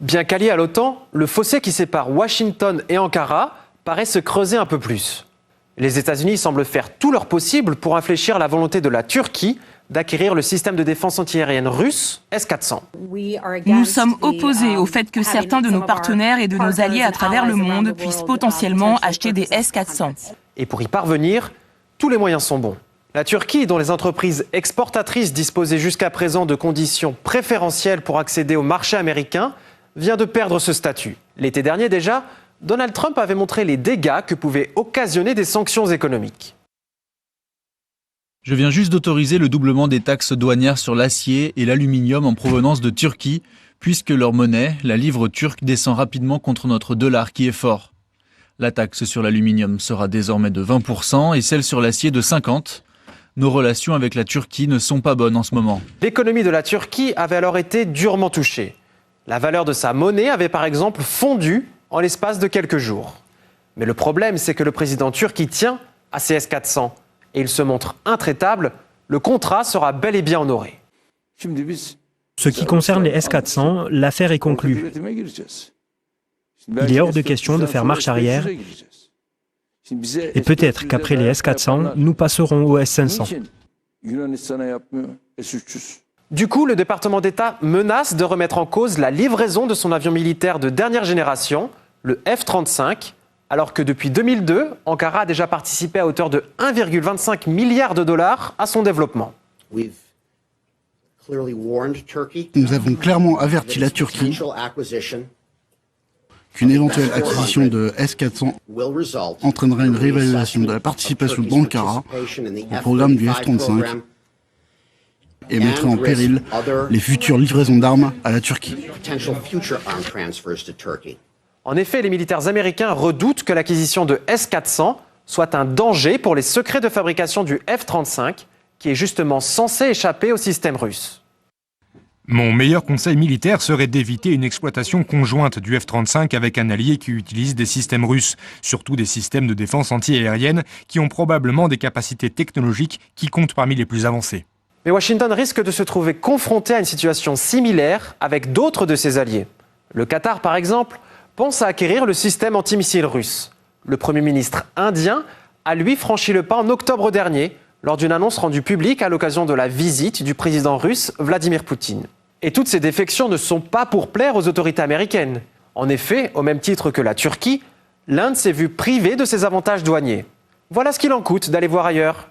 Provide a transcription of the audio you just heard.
Bien qu'allié à l'OTAN, le fossé qui sépare Washington et Ankara paraît se creuser un peu plus. Les États-Unis semblent faire tout leur possible pour infléchir la volonté de la Turquie d'acquérir le système de défense antiaérienne russe S-400. Nous sommes opposés au fait que certains de nos partenaires et de nos alliés à travers le monde puissent potentiellement acheter des S-400. Et pour y parvenir, tous les moyens sont bons. La Turquie, dont les entreprises exportatrices disposaient jusqu'à présent de conditions préférentielles pour accéder au marché américain, vient de perdre ce statut. L'été dernier déjà, Donald Trump avait montré les dégâts que pouvaient occasionner des sanctions économiques. Je viens juste d'autoriser le doublement des taxes douanières sur l'acier et l'aluminium en provenance de Turquie, puisque leur monnaie, la livre turque, descend rapidement contre notre dollar qui est fort. La taxe sur l'aluminium sera désormais de 20% et celle sur l'acier de 50%. Nos relations avec la Turquie ne sont pas bonnes en ce moment. L'économie de la Turquie avait alors été durement touchée. La valeur de sa monnaie avait par exemple fondu en l'espace de quelques jours. Mais le problème, c'est que le président turc y tient à ses S-400. Et il se montre intraitable, le contrat sera bel et bien honoré. Ce qui concerne les S-400, l'affaire est conclue. Il est hors de question de faire marche arrière. Et peut-être qu'après les S-400, nous passerons aux S-500. Du coup, le département d'État menace de remettre en cause la livraison de son avion militaire de dernière génération, le F-35, alors que depuis 2002, Ankara a déjà participé à hauteur de 1,25 milliard de dollars à son développement. Nous avons clairement averti la Turquie qu'une éventuelle acquisition de S-400 entraînerait une réévaluation de la participation d'Ankara au programme du F-35 et mettrait en péril les futures livraisons d'armes à la Turquie. En effet, les militaires américains redoutent que l'acquisition de S-400 soit un danger pour les secrets de fabrication du F-35, qui est justement censé échapper au système russe. Mon meilleur conseil militaire serait d'éviter une exploitation conjointe du F-35 avec un allié qui utilise des systèmes russes, surtout des systèmes de défense antiaérienne qui ont probablement des capacités technologiques qui comptent parmi les plus avancées. Mais Washington risque de se trouver confronté à une situation similaire avec d'autres de ses alliés. Le Qatar, par exemple, pense à acquérir le système antimissile russe. Le Premier ministre indien a lui franchi le pas en octobre dernier, lors d'une annonce rendue publique à l'occasion de la visite du président russe Vladimir Poutine. Et toutes ces défections ne sont pas pour plaire aux autorités américaines. En effet, au même titre que la Turquie, l'Inde s'est vue privée de ses avantages douaniers. Voilà ce qu'il en coûte d'aller voir ailleurs.